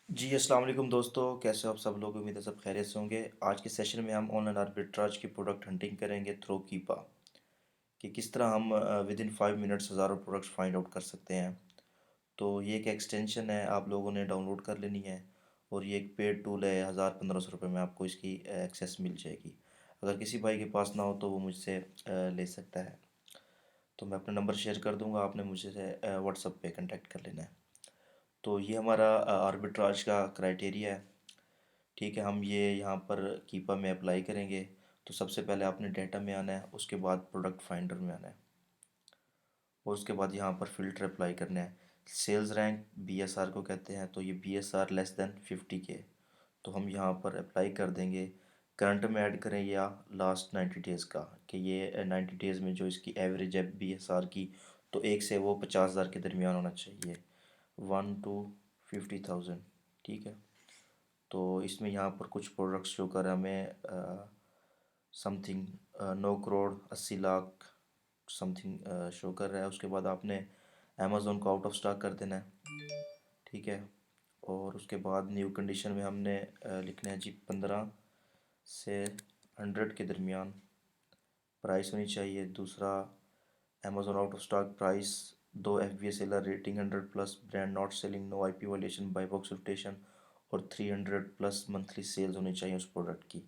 जी अस्सलाम वालेकुम दोस्तों, कैसे हो आप सब लोग। उम्मीद है सब खैरियत से होंगे। आज के सेशन में हम ऑनलाइन आर्बिट्राज की प्रोडक्ट हंटिंग करेंगे थ्रू कीपा, कि किस तरह हम विद इन 5 मिनट्स हज़ारों प्रोडक्ट्स फाइंड आउट कर सकते हैं। तो ये एक एक्सटेंशन है, आप लोगों ने डाउनलोड कर लेनी है। और ये एक पेड टूल है, 1000-1500 रुपये में आपको इसकी एक्सेस मिल जाएगी। अगर किसी भाई के पास ना हो तो वो मुझसे ले सकता है। तो मैं अपना नंबर शेयर कर दूंगा, आपने मुझसे व्हाट्सएप पे कांटेक्ट कर लेना है। तो ये हमारा आर्बिट्राज का क्राइटेरिया है। ठीक है, हम ये यहाँ पर कीपा में अप्लाई करेंगे। तो सबसे पहले आपने डाटा में आना है, उसके बाद प्रोडक्ट फाइंडर में आना है, और उसके बाद यहाँ पर फ़िल्टर अप्लाई करना है। सेल्स रैंक बीएसआर को कहते हैं, तो ये बीएसआर लेस देन 50 के। तो हम यहाँ पर अप्लाई कर देंगे। करंट में ऐड करें या लास्ट 90 डेज़ का, कि ये 90 डेज़ में जो इसकी एवरेज है बीएसआर की, तो 1 से वो 50,000 के दरमियान होना चाहिए। 1 to 50,000। ठीक है। तो इसमें यहाँ पर कुछ प्रोडक्ट्स शो कर हमें something 9 crore 80 lakh something show कर रहा है। उसके बाद आपने अमेज़ोन को आउट ऑफ स्टॉक कर देना है। ठीक है। और उसके बाद न्यू कंडीशन में हमने लिखना है जी 15 से 100 के दरमियान प्राइस होनी चाहिए। दूसरा, Amazon out of stock price, दो F B A seller, rating 100+, brand not selling, no I P violation, buy box rotation, और 300+ मंथली सेल्स होनी चाहिए उस प्रोडक्ट की।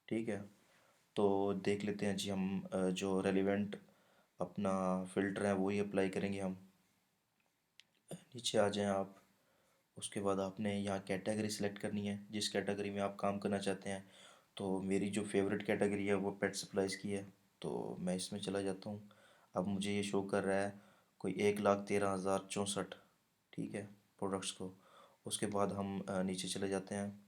ठीक है। तो देख लेते हैं जी हम जो रेलिवेंट अपना फ़िल्टर है वही अप्लाई करेंगे हम। नीचे आ जाएं आप। उसके बाद आपने यहाँ कैटेगरी सिलेक्ट करनी है, जिस कैटेगरी में आप काम करना चाहते हैं। तो मेरी जो फेवरेट कैटेगरी है वो पेट सप्लाइज़ की है, तो मैं इसमें चला जाता हूँ। अब मुझे ये शो कर रहा है कोई 1,13,064। ठीक है, प्रोडक्ट्स को। उसके बाद हम नीचे चले जाते हैं,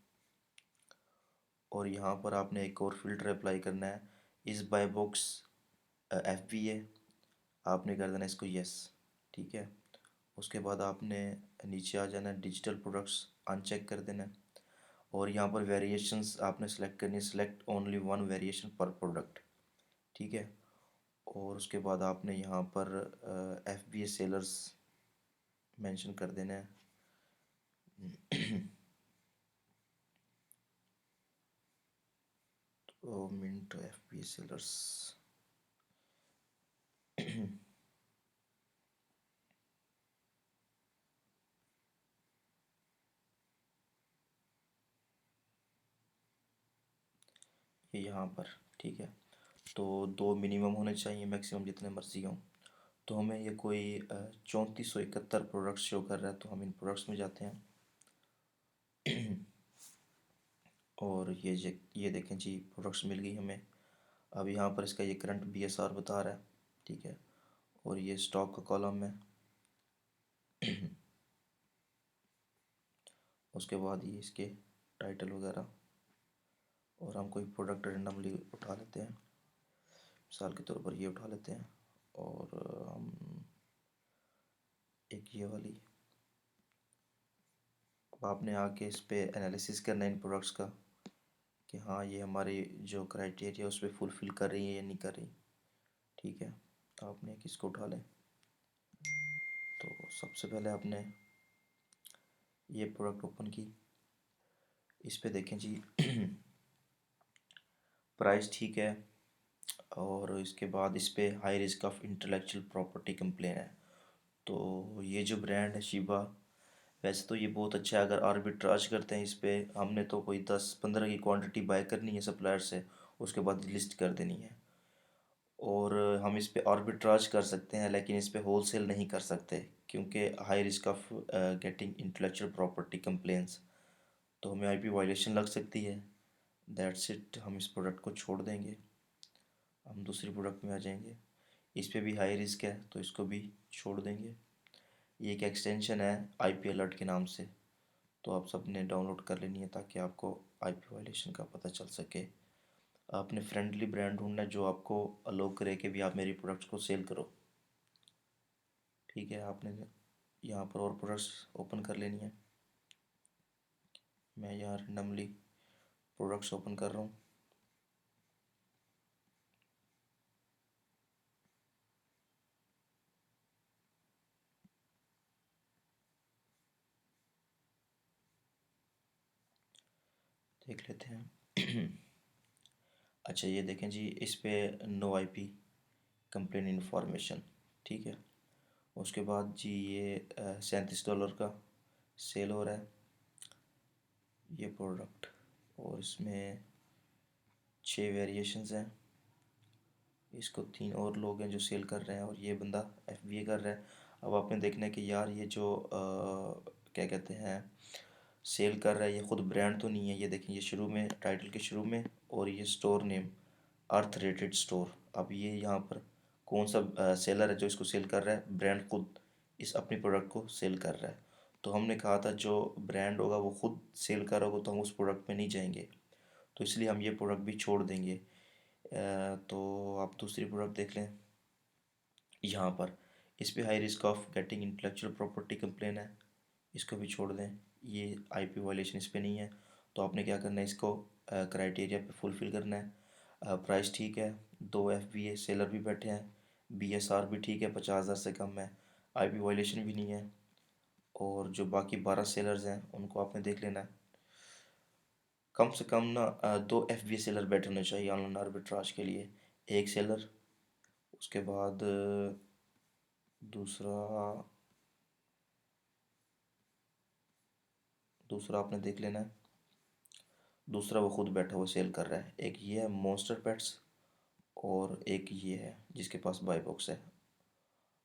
और यहाँ पर आपने एक और फ़िल्टर अप्लाई करना है। इस बाय बॉक्स एफ बी ए, आपने कर देना इसको यस। ठीक है। उसके बाद आपने नीचे आ जाना है, डिजिटल प्रोडक्ट्स अनचेक कर देना है। और यहाँ पर वेरिएशंस आपने सेलेक्ट करनी है, सेलेक्ट ओनली वन वेरिएशन पर प्रोडक्ट। ठीक है। और उसके बाद आपने यहाँ पर एफ बी ए सेलर्स मेंशन कर देना है। तो मिनट एफ बी ए सेलर्स। ये यहाँ पर। ठीक है। तो दो मिनिमम होने चाहिए, मैक्सिमम जितने मर्जी हों। तो हमें ये कोई 3471 प्रोडक्ट्स शो कर रहा है, तो हम इन प्रोडक्ट्स में जाते हैं। और ये देखें जी, प्रोडक्ट्स मिल गई हमें। अब यहाँ पर इसका ये करंट बीएसआर बता रहा है। ठीक है। और ये स्टॉक का कॉलम है। उसके बाद ये इसके टाइटल वगैरह। और हम कोई प्रोडक्ट रेंडमली उठा लेते हैं, मिसाल के तौर पर ये उठा लेते हैं। और हम एक ये वाली। अब आपने आके इस पर एनालिसिस करना है इन प्रोडक्ट्स का, कि हाँ ये हमारी जो क्राइटेरिया उस पर फुलफ़िल कर रही है या नहीं कर रही। ठीक है। आपने किसको उठा लें। तो सबसे पहले आपने ये प्रोडक्ट ओपन की। इस पे देखें जी, प्राइस ठीक है। और इसके बाद इस पे high risk of intellectual property complain है। तो ये जो ब्रांड है शिबा, वैसे तो ये बहुत अच्छा है। अगर आर्बिट्राज करते हैं इस पे, हमने तो कोई 10-15 की क्वांटिटी बाय करनी है सप्लायर से, उसके बाद लिस्ट कर देनी है। और हम इस पे आर्बिट्राज कर सकते हैं, लेकिन इस पे होलसेल नहीं कर सकते, क्योंकि high risk of getting intellectual property complaints. तो हमें आईपी वायलेशन लग सकती है। दैट्स इट, हम इस प्रोडक्ट को छोड़ देंगे। हम दूसरी प्रोडक्ट में आ जाएंगे। इस पे भी हाई रिस्क है, तो इसको भी छोड़ देंगे। ये एक एक्सटेंशन है आईपी अलर्ट के नाम से, तो आप सब ने डाउनलोड कर लेनी है, ताकि आपको आईपी वायलेशन का पता चल सके। आपने फ्रेंडली ब्रांड ढूंढना है जो आपको अलो करे कि भी आप मेरी प्रोडक्ट्स को सेल करो। ठीक है। आपने यहाँ पर और प्रोडक्ट्स ओपन कर लेनी है। मैं यहाँ रेंडमली प्रोडक्ट्स ओपन कर रहा हूँ। देख लेते हैं। अच्छा ये देखें जी, इस पे नो आईपी कंप्लेन इन्फॉर्मेशन, ठीक है। उसके बाद जी ये $37 का सेल हो रहा है ये प्रोडक्ट, और इसमें 6 वेरिएशंस हैं। इसको 3 और लोग हैं जो सेल कर रहे हैं, और ये बंदा एफबीए कर रहा है। अब आपने देखना है कि यार ये जो क्या कहते हैं सेल कर रहा है, ये खुद ब्रांड तो नहीं है। ये देखें, ये शुरू में टाइटल के शुरू में, और ये स्टोर नेम अर्थ रेटेड स्टोर। अब ये यहाँ पर कौन सा सेलर है जो इसको सेल कर रहा है? ब्रांड खुद इस अपनी प्रोडक्ट को सेल कर रहा है। तो हमने कहा था जो ब्रांड होगा वो खुद सेल कर रहा होगा तो हम उस प्रोडक्ट में नहीं जाएंगे, तो इसलिए हम ये प्रोडक्ट भी छोड़ देंगे। तो आप दूसरी प्रोडक्ट देख लें यहाँ पर। इस पे high risk of getting intellectual property complain है, इसको भी छोड़ दें। ये आईपी वायलेशन इस पे नहीं है। तो आपने क्या करना है, इसको क्राइटेरिया पे फुलफ़िल करना है। प्राइस ठीक है, 2 एफबीए सेलर भी बैठे हैं, बीएसआर भी ठीक है, 50,000 से कम है, आईपी वायलेशन भी नहीं है। और जो बाकी 12 सेलर्स हैं उनको आपने देख लेना है। कम से कम ना 2 एफबीए सेलर बैठे होने चाहिए ऑनलाइन आर्बिट्राज के लिए। एक सेलर, उसके बाद दूसरा दूसरा आपने देख लेना है। दूसरा वो खुद बैठा हुआ सेल कर रहा है। एक ये है मॉन्स्टर पेट्स, और एक ये है जिसके पास बाय बॉक्स है,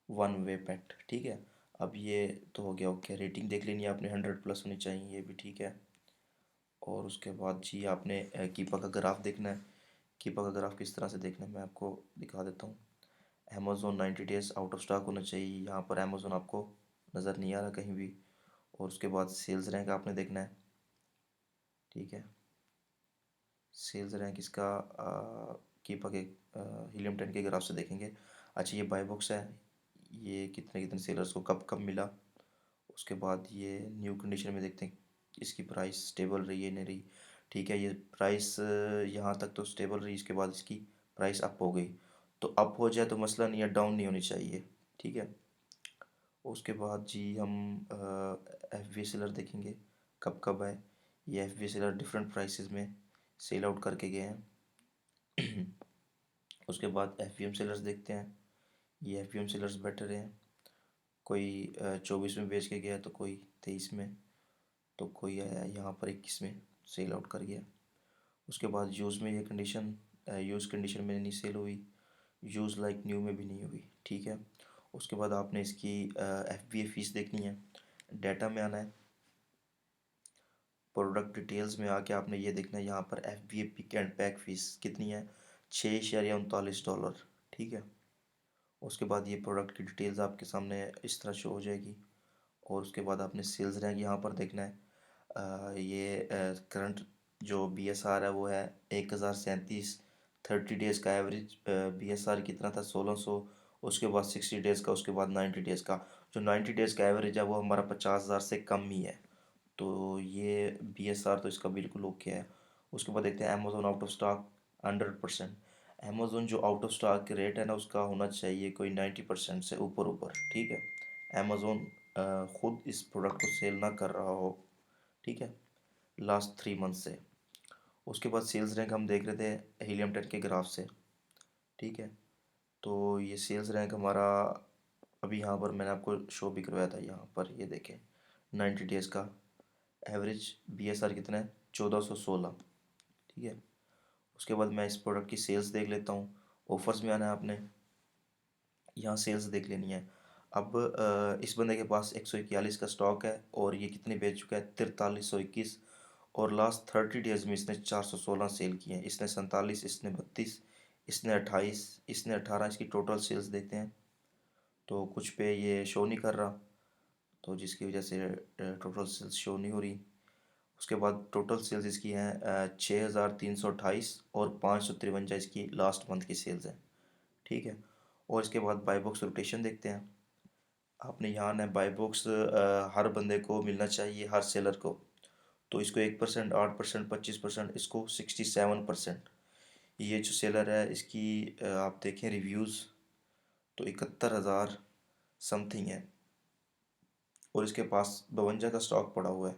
वन वे पेट, ठीक है। अब ये तो हो गया ओके। रेटिंग देख लेनी है आपने, 100+ होनी चाहिए, ये भी ठीक है। और उसके बाद जी आपने कीपा का ग्राफ देखना है। कीपा का ग्राफ किस तरह से देखना है मैं आपको दिखा देता हूँ। Amazon 90 days out of stock होना चाहिए, यहाँ पर अमेज़ोन आपको नज़र नहीं आ रहा कहीं भी। और उसके बाद सेल्स रैंक आपने देखना है, ठीक है। सेल्स रैंक इसका कीपा के हीलियम 10 के ग्राफ से देखेंगे। अच्छा ये बाय बॉक्स है, ये कितने कितने सेलर्स को कब कब मिला। उसके बाद ये न्यू कंडीशन में देखते हैं इसकी प्राइस स्टेबल रही है नहीं रही, ठीक है। ये प्राइस यहाँ तक तो स्टेबल रही, इसके बाद इसकी प्राइस अप हो गई। तो अप हो जाए तो मसला नहीं है, डाउन नहीं होनी चाहिए, ठीक है। उसके बाद जी हम एफ वी सेलर देखेंगे कब कब आए। ये F B seller different prices में सेल आउट करके गए हैं। उसके बाद एफ वी एम सेलर्स देखते हैं। ये F B M sellers better हैं। कोई 24 में बेच के गया, तो कोई 23 में, तो कोई आया यहाँ पर 21 में सेल आउट कर गया। उसके बाद यूज़ में ये कंडीशन, यूज़ कंडीशन में नहीं सेल हुई, यूज़ लाइक न्यू में भी नहीं हुई, ठीक है। उसके बाद आपने इसकी एफ बी ए फीस देखनी है। डाटा में आना है, प्रोडक्ट डिटेल्स में आके आपने ये देखना है यहाँ पर F B A pick and pack fees कितनी है, $6.39, ठीक है। उसके बाद ये प्रोडक्ट की डिटेल्स आपके सामने इस तरह शो हो जाएगी। और उसके बाद आपने सेल्स रैंक यहाँ पर देखना है। ये करंट जो बी एस आर है वो है 1037। 30 डेज़ का एवरेज बी एस आर कितना था, 1600। उसके बाद 60 डेज़ का, उसके बाद 90 डेज़ का। जो 90 डेज़ का एवरेज है वो हमारा 50,000 से कम ही है। तो ये बी एस आर तो इसका बिल्कुल ओके है। उसके बाद देखते हैं Amazon out of stock 100%। Amazon जो आउट ऑफ स्टॉक के रेट है ना उसका होना चाहिए कोई 90% से ऊपर ऊपर, ठीक है। अमेज़ोन खुद इस प्रोडक्ट को सेल ना कर रहा हो, ठीक है, लास्ट 3 मंथ से। उसके बाद सेल्स रैंक हम देख रहे थे हीलियम 10 के ग्राफ से, ठीक है। तो ये सेल्स रैंक हमारा अभी यहाँ पर मैंने आपको शो भी करवाया था, यहाँ पर ये देखें 90 डेज़ का एवरेज बी एस आर कितना है, 1416, ठीक है। उसके बाद मैं इस प्रोडक्ट की सेल्स देख लेता हूँ। ऑफर्स में आना है आपने, यहाँ सेल्स देख लेनी है। अब इस बंदे के पास 141 का स्टॉक है, और ये कितने बेच चुका है, 4321। और लास्ट 30 डेज़ में इसने 416 सेल किए हैं। इसने 47, इसने 32, इसने 28, इसने 18। इसकी टोटल सेल्स देखते हैं, तो कुछ पे ये शो नहीं कर रहा, तो जिसकी वजह से टोटल सेल्स शो नहीं हो रही। उसके बाद टोटल सेल्स इसकी हैं 6,328, और 553 इसकी लास्ट मंथ की सेल्स हैं, ठीक है। और इसके बाद बाई बॉक्स रोटेशन देखते हैं। आपने यहाँ ना बाई बॉक्स हर बंदे को मिलना चाहिए, हर सेलर को। तो इसको 1%, 8%, 25%, इसको 67%। ये जो सेलर है इसकी आप देखें रिव्यूज़ तो 71,000 समथिंग है, और इसके पास 52 का स्टॉक पड़ा हुआ है।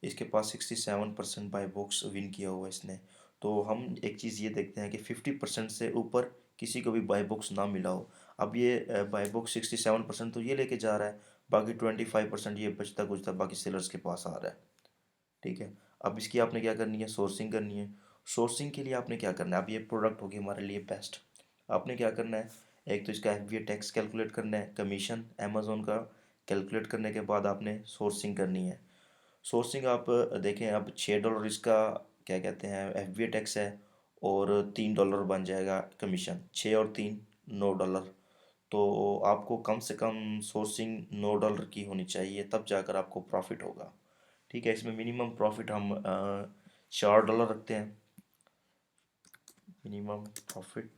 इसके पास 67% बाई बॉक्स विन किया हुआ है इसने। तो हम एक चीज़ ये देखते हैं कि 50% से ऊपर किसी को भी बाई बॉक्स ना मिला हो। अब ये बाई बॉक्स 67% तो ये लेके जा रहा है, बाकी 25% ये बचता कुचता बाकी सेलर्स के पास आ रहा है। ठीक है। अब इसकी आपने क्या करनी है, सोर्सिंग करनी है। सोर्सिंग के लिए आपने क्या करना है, अब ये प्रोडक्ट होगी हमारे लिए बेस्ट। आपने क्या करना है, एक तो इसका एफ टैक्स कैलकुलेट करना है, कमीशन अमेज़ोन का कैलकुलेट करने के बाद आपने सोर्सिंग करनी है। सोर्सिंग आप देखें, अब $6 इसका क्या कहते हैं एफ टैक्स है, और $3 बन जाएगा कमीशन, 6 और 3 $9। तो आपको कम से कम सोर्सिंग $9 की होनी चाहिए, तब जाकर आपको प्रॉफिट होगा। ठीक है, इसमें मिनिमम प्रॉफिट हम $4 रखते हैं। मिनिमम प्रॉफिट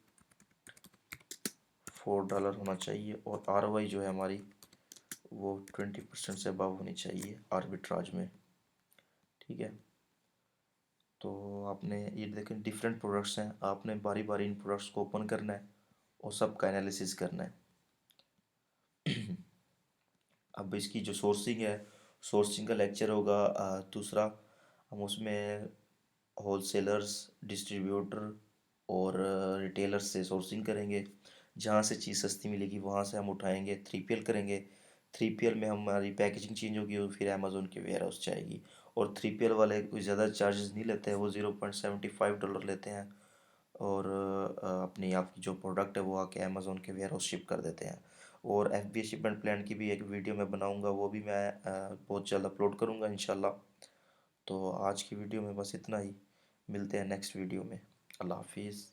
$4 होना चाहिए, और आर जो है हमारी वो 20% से अबव होनी चाहिए आर्बिट्राज में। ठीक है। तो आपने ये देखें डिफरेंट प्रोडक्ट्स हैं, आपने बारी बारी इन प्रोडक्ट्स को ओपन करना है और सबका एनालिसिस करना है। अब इसकी जो सोर्सिंग है, सोर्सिंग का लेक्चर होगा दूसरा। हम उसमें होलसेलर्स, डिस्ट्रीब्यूटर और रिटेलर्स से सोर्सिंग करेंगे। जहाँ से चीज़ सस्ती मिलेगी वहाँ से हम उठाएंगे, 3PL करेंगे। 3PL में हमारी पैकेजिंग चेंज होगी और फिर अमेज़ोन के वेयर हाउस जाएगी। और 3PL वाले कोई ज़्यादा चार्जेस नहीं लेते हैं, वो $0.75 लेते हैं। और अपनी आपकी जो प्रोडक्ट है वो आके अमेज़ोन के वेयर हाउस शिप कर देते हैं। और FBA शिपमेंट प्लान की भी एक वीडियो मैं बनाऊंगा, वो भी मैं बहुत जल्द अपलोड करूंगा इंशाल्लाह। तो आज की वीडियो में बस इतना ही, मिलते हैं नेक्स्ट वीडियो में। अल्लाह हाफिज़।